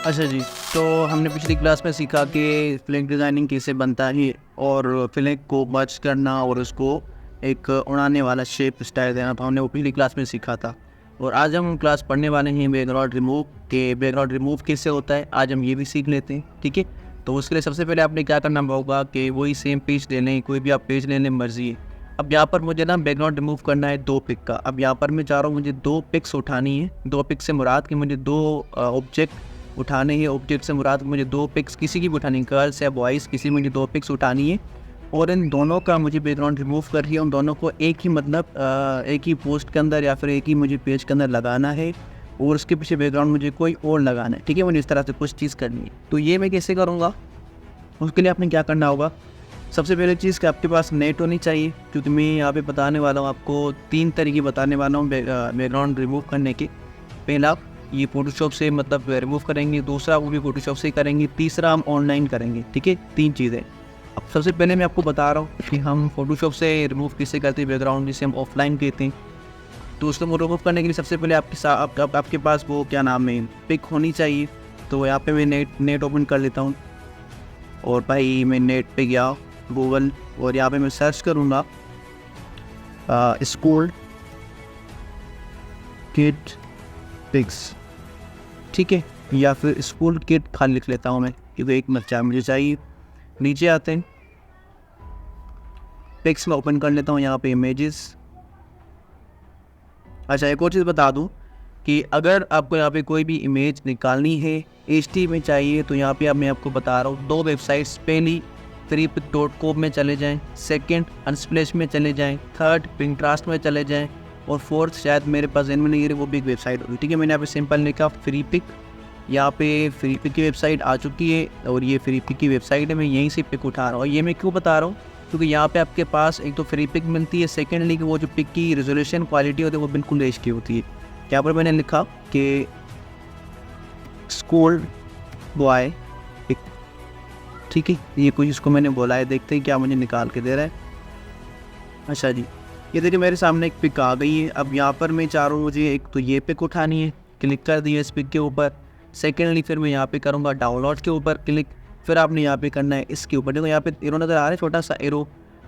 अच्छा जी, तो हमने पिछली क्लास में सीखा कि फ्लैग डिज़ाइनिंग कैसे बनता है और फ्लैग को मर्ज करना और उसको एक उड़ाने वाला शेप स्टाइल देना, तो हमने वो पिछली क्लास में सीखा था। और आज हम क्लास पढ़ने वाले हैं बैकग्राउंड रिमूव के। बैकग्राउंड रिमूव कैसे होता है आज हम ये भी सीख लेते हैं, ठीक है। तो उसके लिए सबसे पहले आपने क्या करना होगा कि वही सेम पेज ले लें, कोई भी आप पेज ले लें मर्जी है। अब यहाँ पर मुझे ना बैकग्राउंड रिमूव करना है 2 पिक का। अब यहाँ पर मैं चाह रहा हूँ मुझे 2 पिक्स उठानी है। 2 पिक से मुराद कि मुझे 2 ऑब्जेक्ट उठाने हैं। ऑब्जेक्ट से मुराद मुझे 2 पिक्स किसी की भी उठानी है, गर्ल्स या बॉयज़, किसी मुझे 2 पिक्स उठानी है और इन दोनों का मुझे बैकग्राउंड रिमूव करके उन दोनों को एक ही मतलब एक ही पोस्ट के अंदर या फिर एक ही मुझे पेज के अंदर लगाना है और उसके पीछे बैकग्राउंड मुझे कोई और लगाना है, ठीक है। मुझे इस तरह से कुछ चीज़ करनी है। तो ये मैं कैसे करूँगा, उसके लिए आपने क्या करना होगा। सबसे पहले चीज़ कि आपके पास नेट होनी चाहिए, क्योंकि मैं यहाँ पे बताने वाला हूँ आपको 3 तरीके बताने वाला हूँ बैकग्राउंड रिमूव करने के। पहला ये फ़ोटोशॉप से मतलब रिमूव करेंगे, दूसरा वो भी फ़ोटोशॉप से करेंगे, तीसरा हम ऑनलाइन करेंगे, ठीक है। 3 चीज़ें। अब सबसे पहले मैं आपको बता रहा हूँ कि हम फ़ोटोशॉप से रिमूव कैसे करते हैं बैकग्राउंड, जिसे हम ऑफलाइन कहते हैं। तो उसको रिमूव करने के लिए सबसे पहले आपके पास वो क्या नाम है, पिक होनी चाहिए। तो यहाँ पे मैं नेट ओपन कर लेता हूँ और भाई मैं नेट पे गया गूगल और यहाँ पे मैं सर्च करूँगा स्कूल किड पिक्स, ठीक है, या फिर स्कूल किड खाली लिख लेता हूँ मैं, क्योंकि एक बच्चा मुझे चाहिए। नीचे आते हैं, पिक्स में ओपन कर लेता हूँ, यहाँ पे इमेजेस। अच्छा एक और चीज़ बता दूँ कि अगर आपको यहाँ पे कोई भी इमेज निकालनी है HD में चाहिए, तो यहाँ पे मैं आपको बता रहा हूँ 2 वेबसाइट्स। पहली freepik.com में चले जाएं, सेकंड अनस्प्लैश में चले जाएं, थर्ड पिंटरेस्ट में चले जाएं और फोर्थ शायद मेरे पास इनमें नहीं है, वो भी एक वेबसाइट होगी, ठीक है। मैंने यहाँ पे सिंपल लिखा फ्रीपिक। यहाँ पे फ्रीपिक की वेबसाइट आ चुकी है और ये फ्रीपिक की वेबसाइट है। मैं यहीं से पिक उठा रहा हूँ और ये मैं क्यों बता रहा हूँ, क्योंकि यहाँ पे आपके पास एक तो फ्री पिक मिलती है, सेकेंडली कि वो जो पिक की रेजोल्यूशन क्वालिटी होती है वो बिल्कुल एच की होती है। यहाँ पर मैंने लिखा कि स्कूल बॉय पिक, ठीक है। ये कुछ इसको मैंने बोला है, देखते हैं क्या मुझे निकाल के दे रहा है। अच्छा जी, ये देखिए मेरे सामने एक पिक आ गई है। अब यहाँ पर मैं चाह रहा हूँ मुझे एक तो ये पिक उठानी है, क्लिक कर दिया इस पिक के ऊपर। सेकेंडली फिर मैं यहाँ पे करूँगा डाउनलोड के ऊपर क्लिक, फिर आपने यहाँ पे करना है इसके ऊपर। देखो यहाँ पे एरो नज़र आ रहा है, छोटा सा एरो,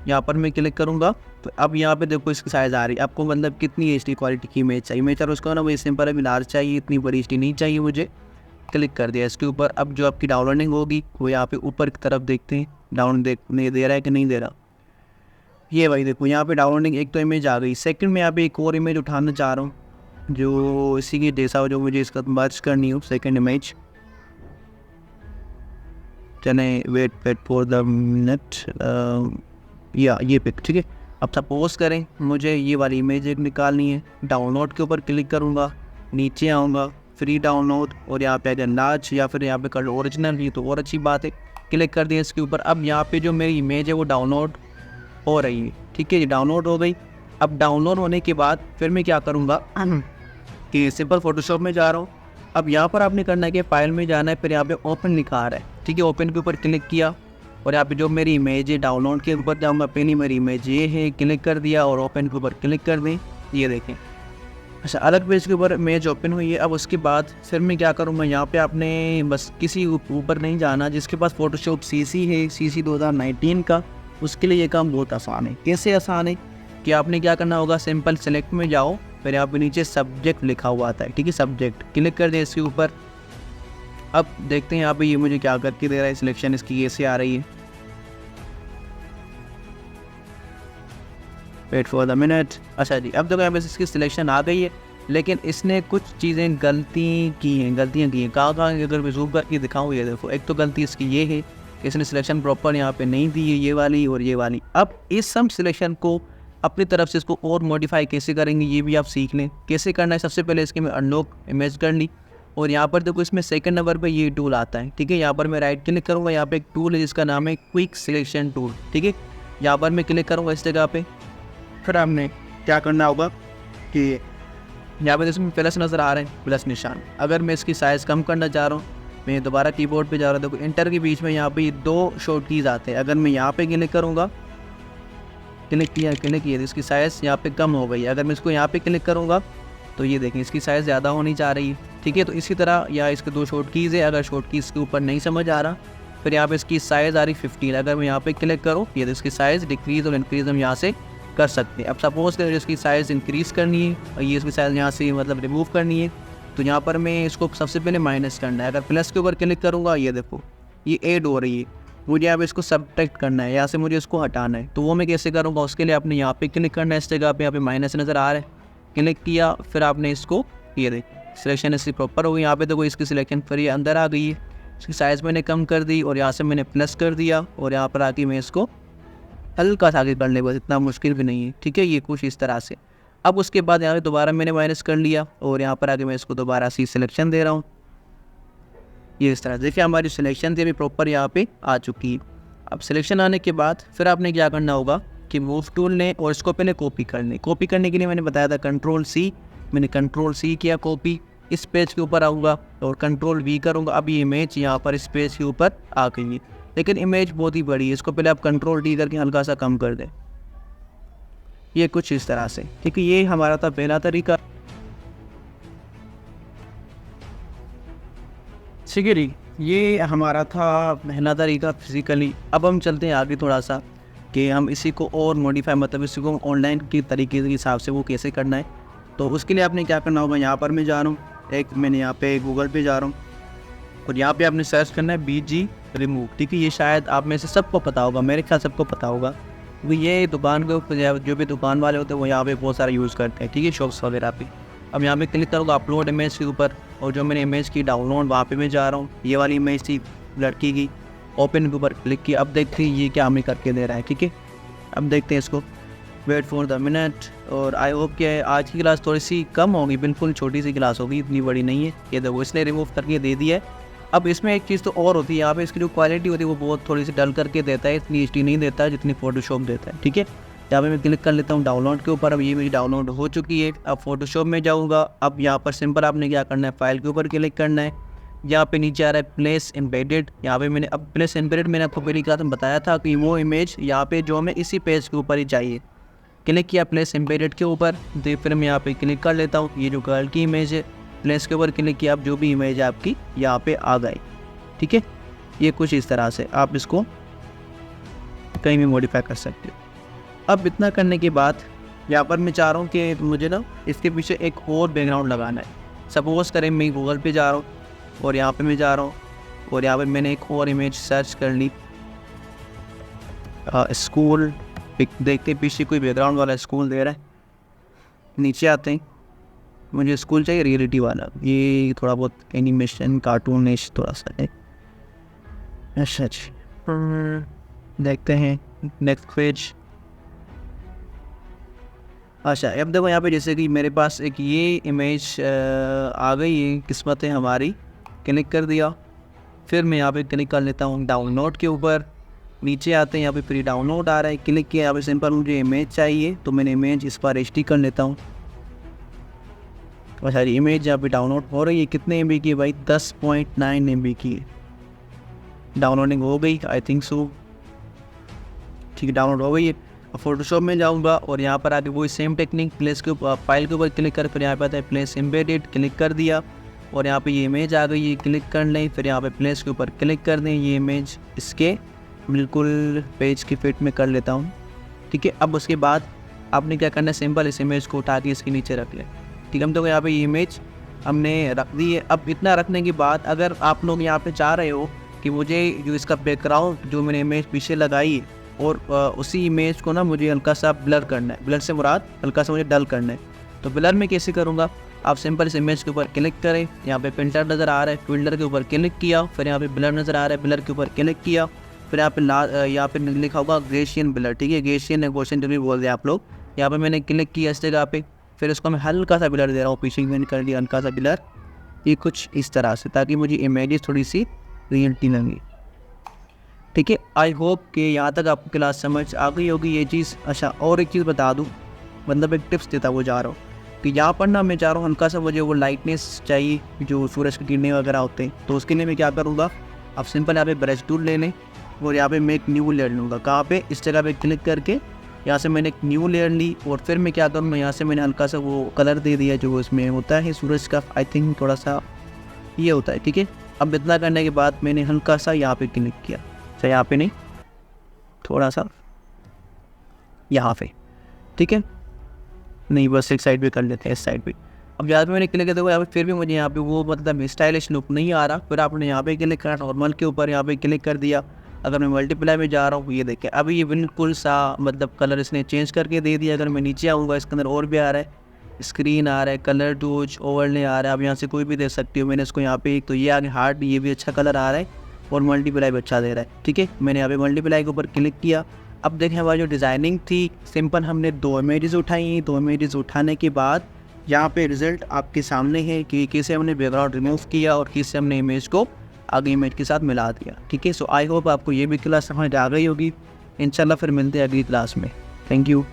यहाँ पर मैं क्लिक करूँगा तो अब यहाँ पे देखो इसकी साइज़ आ रही है। आपको मतलब कितनी HD क्वालिटी की इमेज चाहिए, मैं चाह रहा हूँ उसका ना वो सिंपल अभी लार्ज चाहिए, इतनी बड़ी HD नहीं चाहिए मुझे। क्लिक कर दिया इसके ऊपर। अब जो आपकी डाउनलोडिंग होगी वो यहाँ पे ऊपर की तरफ देखते हैं, डाउन नहीं दे रहा है कि नहीं दे रहा। ये भाई देखो यहाँ पे डाउनलोडिंग एक तो इमेज आ गई। सेकंड में यहाँ पे एक और इमेज उठाना चाह रहा हूँ जो इसी की जैसा हो, जो मुझे इसका मर्ज करनी हो। सेकंड इमेज, चले वेट फॉर द मिनट, या ये पिक, ठीक है। अब सपोज करें मुझे ये वाली इमेज एक निकालनी है, डाउनलोड के ऊपर क्लिक करूँगा, नीचे आऊँगा फ्री डाउनलोड और यहाँ पे अगर लार्ज या फिर यहाँ पे कर लो ओरिजिनल, ये तो और अच्छी बात है। क्लिक कर दिया इसके ऊपर। अब यहाँ पे जो मेरी इमेज है वो डाउनलोड हो रही है, ठीक है। ये डाउनलोड हो गई। अब डाउनलोड होने के बाद फिर मैं क्या करूँगा कि सिंपल फोटोशॉप में जा रहा हूँ। अब यहाँ पर आपने करना है कि फाइल में जाना है, फिर यहाँ पे ओपन लिखा आ रहा है, ठीक है। ओपन के ऊपर क्लिक किया और यहाँ पे जो मेरी इमेज है डाउनलोड के ऊपर जाऊँगा, पहली मेरी इमेज ये है, क्लिक कर दिया और ओपन के ऊपर क्लिक कर दें, ये देखें। अच्छा अलग पेज के ऊपर इमेज ओपन हुई है। अब उसके बाद फिर मैं क्या करूँगा, यहाँ पे आपने बस किसी ऊपर नहीं जाना, जिसके पास फोटोशॉप CC है, CC 2019 का, उसके लिए ये काम बहुत आसान है। कैसे आसान है कि आपने क्या करना होगा, सिंपल सेलेक्ट में जाओ, फिर यहाँ पे नीचे सब्जेक्ट लिखा हुआ आता है, ठीक है, सब्जेक्ट क्लिक कर दें इसके ऊपर। अब देखते हैं यहाँ पे ये मुझे क्या करके दे रहा है, सिलेक्शन इसकी ऐसे आ रही है। Wait for the minute. अच्छा जी, अब देखो यहाँ पे इसकी सिलेक्शन आ गई है, लेकिन इसने कुछ चीज़ें गलतियाँ की हैं। कहाँ अगर मैं जूम करके दिखाऊँ, ये देखो एक तो गलती इसकी ये है कि इसने सिलेक्शन प्रॉपर यहाँ पे नहीं दी है, ये वाली और ये वाली। अब इस सम सिलेक्शन को अपनी तरफ से इसको और मॉडिफाई कैसे करेंगे ये भी आप सीख लें। कैसे करना है, सबसे पहले इसके मैं अनलॉक इमेज कर ली और यहाँ पर देखो इसमें सेकंड नंबर पे ये टूल आता है, ठीक है। यहाँ पर मैं राइट क्लिक करूँगा, यहाँ पे एक टूल है जिसका नाम है क्विक सिलेक्शन टूल, ठीक है। यहाँ पर मैं क्लिक करूँगा इस जगह पे। फिर हमने क्या करना होगा कि यहाँ पे इसमें प्लस नज़र आ रहे हैं, प्लस निशान। अगर मैं इसकी साइज़ कम करना चाह रहा हूँ, मैं दोबारा कीबोर्ड पे जा रहा हूँ, देखो इंटर के बीच में यहाँ पे 2 शॉर्ट कीज़ आते हैं। अगर मैं यहाँ पे क्लिक करूँगा, क्लिक किया तो इसकी साइज़ यहाँ पे कम हो गई। अगर मैं इसको यहाँ पे क्लिक करूँगा तो ये देखें इसकी साइज़ ज़्यादा होनी चाह रही है, ठीक है। तो इसी तरह या इसके 2 शॉर्ट कीज़ है, अगर शॉर्ट कीज़ के ऊपर नहीं समझ आ रहा, फिर यहाँ पे इसकी साइज़ आ रही 15, अगर मैं यहाँ पे क्लिक करूँ ये तो इसकी साइज़ डिक्रीज़ और इंक्रीज़ हम यहाँ से कर सकते हैं। अब सपोज़ करें इसकी साइज़ इंक्रीज़ करनी है और ये इसकी साइज़ यहाँ से मतलब रिमूव करनी है, तो यहाँ पर मैं इसको सबसे पहले माइनस करना है। अगर प्लस के ऊपर क्लिक करूँगा ये देखो ये ऐड हो रही है, मुझे यहाँ पे इसको सब्ट्रैक्ट करना है, यहाँ से मुझे इसको हटाना है। तो वो मैं कैसे करूँगा, उसके लिए आपने यहाँ पे क्लिक करना है, इस जगह पे यहाँ पे माइनस नज़र आ रहा है, क्लिक किया, फिर आपने इसको ये देख सिलेक्शन इसकी प्रॉपर हो गई। यहाँ पे तो कोई इसकी सिलेक्शन फिर ये अंदर आ गई है, इसकी साइज़ मैंने कम कर दी और यहाँ से मैंने प्लस कर दिया और यहाँ पर आके मैं इसको हल्का सा आगे कर ले, बस इतना मुश्किल भी नहीं है, ठीक है। ये कुछ इस तरह से। अब उसके बाद यहाँ पे दोबारा मैंने माइनस कर लिया और यहाँ पर आके मैं इसको दोबारा सी सिलेक्शन दे रहा हूँ, ये इस तरह। देखिए हमारी सिलेक्शन थी अभी प्रॉपर यहाँ पे आ चुकी है। अब सिलेक्शन आने के बाद फिर आपने क्या करना होगा कि मूव टूल लें और इसको पहले कॉपी कर लें। कॉपी करने के लिए मैंने बताया था कंट्रोल सी, मैंने कंट्रोल सी किया कॉपी, इस पेज के ऊपर आऊँगा और कंट्रोल वी करूँगा। अब ये इमेज यहाँ पर इस पेज के ऊपर आ गई है, लेकिन इमेज बहुत ही बड़ी है, इसको पहले आप कंट्रोल डी करके हल्का सा कम कर दें, ये कुछ इस तरह से, ठीक है। ये हमारा था पहला तरीका, ठीक है जी। ये हमारा था पहला तरीका फिज़िकली। अब हम चलते हैं आगे थोड़ा सा कि हम इसी को और मॉडिफाई मतलब इसी को ऑनलाइन के तरीके के हिसाब से वो कैसे करना है। तो उसके लिए आपने क्या करना होगा, यहाँ पर मैं जा रहा हूँ, एक मैंने यहाँ पे गूगल पे जा रहा हूँ और यहाँ पे आपने सर्च करना है BG रिमूव, ठीक है। ये शायद आप में से सबको पता होगा, मेरे ख्याल सबको पता होगा, क्योंकि ये दुकान के ऊपर जो भी दुकान वाले होते हैं वो यहाँ पे बहुत सारा यूज़ करते हैं, ठीक है, शॉप्स वगैरह पे। अब यहाँ पे क्लिक करूँगा अपलोड इमेज के ऊपर और जो मैंने इमेज की डाउनलोड वहाँ पे मैं जा रहा हूँ, ये वाली इमेज थी लड़की की, ओपन के ऊपर क्लिक किया। अब देखते हैं ये क्या हमें करके दे रहा है, ठीक है। अब देखते हैं इसको, वेट फॉर द मिनट। और आई होप कि आज की क्लास थोड़ी सी कम होगी, बिल्कुल छोटी सी क्लास होगी, इतनी बड़ी नहीं है। ये देखो इसने रिमूव करके दे दिया है। अब इसमें एक चीज़ तो और होती है, यहाँ पे इसकी जो क्वालिटी होती है वो बहुत थोड़ी सी डल करके देता है, इतनी HD नहीं देता है जितनी फोटोशॉप देता है, ठीक है। यहाँ पे मैं क्लिक कर लेता हूँ डाउनलोड के ऊपर। अब ये मेरी डाउनलोड हो चुकी है। अब फोटोशॉप में जाऊँगा, अब यहाँ पर सिंपल आपने क्या करना है, फाइल के ऊपर क्लिक करना है, यहाँ पे नीचे आ रहा है प्लेस एम्बेडेड। यहाँ पे मैंने अब प्लेस एम्बेडेड मैंने आपको पहली क्लास में बताया था कि वो इमेज यहाँ पे जो हमें इसी पेज के ऊपर ही चाहिए। क्लिक किया प्लेस एम्बेडेड के ऊपर, तो फिर मैं यहाँ पे क्लिक कर लेता हूँ, ये जो गर्ल की इमेज है प्लेस के ऊपर क्लिक किया, अब जो भी इमेज है आपकी यहाँ पे आ गई, ठीक है। ये कुछ इस तरह से आप इसको कहीं भी मॉडिफाई कर सकते हो। अब इतना करने के बाद यहाँ पर मैं चाह रहा हूँ कि मुझे ना इसके पीछे एक और बैकग्राउंड लगाना है। सपोज़ करें मैं गूगल पे जा रहा हूँ और यहाँ पे मैं जा रहा हूँ और यहाँ पर मैंने एक और इमेज सर्च कर ली, स्कूल, देखते पीछे कोई बैकग्राउंड वाला स्कूल दे रहा है। नीचे आते हैं, मुझे स्कूल चाहिए रियलिटी वाला, ये थोड़ा बहुत एनिमेशन कार्टूनिश थोड़ा सा है। अच्छा देखते हैं नेक्स्ट पेज। अच्छा अब देखो यहाँ पे जैसे कि मेरे पास एक ये इमेज आ गई है, किस्मत है हमारी, क्लिक कर दिया। फिर मैं यहाँ पे क्लिक कर लेता हूँ डाउनलोड के ऊपर, नीचे आते हैं यहाँ पे फ्री डाउनलोड आ रहा है, क्लिक किया, यहाँ पे सिंपल मुझे इमेज चाहिए तो मैंने इमेज इस पर HD कर लेता हूँ। अच्छा इमेज यहाँ पे डाउनलोड हो रही है, कितने MB की है भाई, 10.9 MB की है। डाउनलोडिंग हो गई आई थिंक सो, ठीक है, डाउनलोड हो गई है। फोटोशॉप में जाऊंगा और यहाँ पर आके वही सेम टेक्निक, प्लेस के ऊपर फाइल के ऊपर क्लिक कर, फिर यहाँ पे आता है प्लेस एम्बेडेड, क्लिक कर दिया और यहाँ पे ये इमेज आ गई है, क्लिक कर लें। फिर यहाँ पे प्लेस के ऊपर क्लिक कर दें, ये इमेज इसके बिल्कुल पेज की फिट में कर लेता हूँ, ठीक है। अब उसके बाद आपने क्या करना है, सिंपल इस इमेज को उठा के इसके नीचे रख लें, ठीक है। हम तो यहाँ पे ये इमेज हमने रख दी है। अब इतना रखने के बाद अगर आप लोग यहाँ पे चाह रहे हो कि मुझे जो इसका बैकग्राउंड जो मैंने इमेज पीछे लगाई है और उसी इमेज को ना मुझे हल्का सा ब्लर करना है, ब्लर से मुराद हल्का सा मुझे डल करना है, तो ब्लर में कैसे करूँगा, आप सिंपल इस इमेज के ऊपर क्लिक करें, यहाँ पे फिल्टर नज़र आ रहा है, फिल्टर के ऊपर क्लिक किया, फिर यहाँ पे ब्लर नज़र आ रहा है, ब्लर के ऊपर क्लिक किया, फिर यहाँ पे लिखा होगा गैसियन ब्लर, ठीक है, गैसियन नेगोशिएशन जो भी बोल दिया आप लोग। यहाँ पे मैंने क्लिक किया इस जगह पे, फिर इसको मैं हल्का सा ब्लर दे रहा हूँ, पीछे मैंने कर दिया हल्का सा ब्लर, ये कुछ इस तरह से, ताकि मुझे इमेजेस थोड़ी सी रियलिटी लगे, ठीक है। आई होप कि यहाँ तक आपको क्लास समझ आ गई होगी ये चीज़। अच्छा और एक चीज़ बता दूँ, मतलब एक टिप्स देता वो जा रहा हूँ कि यहाँ पर ना मैं चाह रहा हूँ हल्का सा मुझे वो लाइटनेस चाहिए जो सूरज की किरणें वगैरह होते हैं, तो उसके लिए मैं क्या करूँगा, अब सिंपल यहाँ पे ब्रश टूल ले लें और यहाँ पे मैं एक न्यू ले लूँगा, कहाँ पे, इस जगह पे क्लिक करके यहाँ से मैंने एक न्यू लेयर ली और फिर मैं क्या करूँ, मैं यहाँ से मैंने हल्का सा वो कलर दे दिया जो इसमें होता है सूरज का, आई थिंक थोड़ा सा ये होता है, ठीक है। अब इतना करने के बाद मैंने हल्का सा यहाँ पे क्लिक किया, अच्छा यहाँ पे नहीं, थोड़ा सा यहाँ पे, ठीक है, नहीं बस एक साइड पे कर लेते हैं, इस साइड पे। अब ज़्यादा पे मैंने क्लिक किया, देखो यहाँ पे फिर भी मुझे यहाँ पे वो मतलब स्टाइलिश लुक नहीं आ रहा। फिर आपने यहाँ पे क्लिक करा, नॉर्मल के ऊपर यहाँ पे क्लिक कर दिया। अगर मैं मल्टीप्लाई में जा रहा हूँ, ये देखें अभी ये बिल्कुल सा मतलब कलर इसने चेंज करके दे दिया। अगर मैं नीचे आऊँगा, इसके अंदर और भी आ रहा है, स्क्रीन आ रहा है, कलर डोज ओवरले आ रहा है, आप यहाँ से कोई भी दे सकते हो। मैंने इसको यहाँ पे एक तो ये आगे हार्ट, ये भी अच्छा कलर आ रहा है और मल्टीप्लाई भी अच्छा दे रहा है, ठीक है। मैंने यहाँ पे मल्टीप्लाई के ऊपर क्लिक किया। अब देखें हमारी जो डिज़ाइनिंग थी सिंपल, हमने 2 इमेजेस उठाई। 2 इमेजेस उठाने के बाद यहाँ पे रिज़ल्ट आपके सामने है कि कैसे हमने बैकग्राउंड रिमूव किया और कैसे हमने इमेज को आगे इमेज के साथ मिला दिया, ठीक है। सो आई होप आपको ये भी क्लास समझ आ गई होगी। इंशाल्लाह फिर मिलते हैं अगली क्लास में। Thank you.